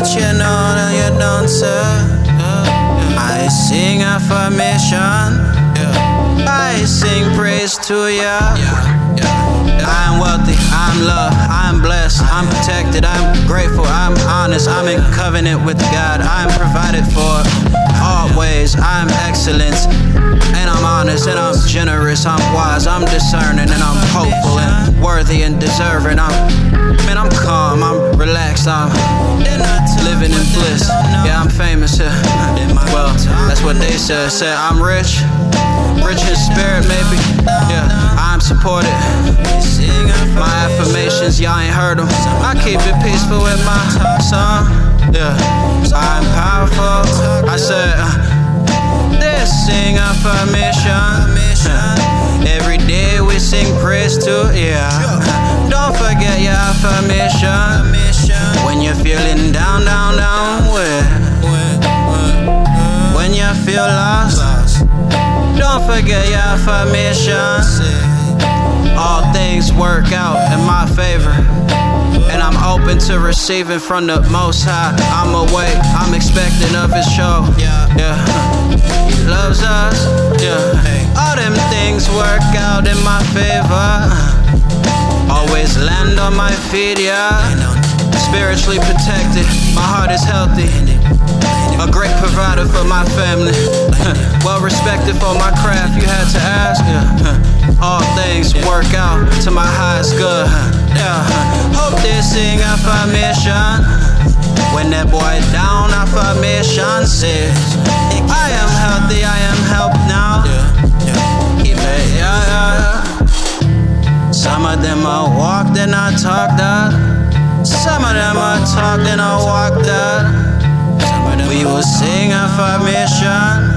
but you know that you don't say. I sing affirmation. I sing praise to ya. I'm wealthy, I'm loved, I'm blessed, I'm protected, I'm grateful, I'm honest, I'm in covenant with God, I'm provided for always, I'm excellence, and I'm honest, and I'm generous, I'm wise, I'm discerning, and I'm hopeful, and worthy, and deserving. I'm calm, I'm relaxed, I'm living in bliss. Yeah, I'm famous, well, that's what they said. Said I'm rich in spirit, maybe. Yeah, I'm supported. My affirmations, y'all ain't heard them. I keep it peaceful with my song. Yeah, I'm powerful. I said, let's sing affirmation. Every day we sing praise to, yeah. Don't forget your affirmation. When you're feeling down, when you feel lost, don't forget your affirmation. All things work out in my favor, and I'm open to receiving from the Most High. I'm awake, I'm expecting of His show. Yeah, He loves us. Yeah, all them things work out in my favor. Always land on my feet, yeah. Spiritually protected, my heart is healthy. A great provider for my family. Well respected for my craft, you had to ask. All things work out to my highest good. Hope they sing affirmation. When that boy down, affirmation says, I am healthy, I am helped now. Some of them are walk, then I talk that. Some of them are talk, then I walk that. We will sing affirmation.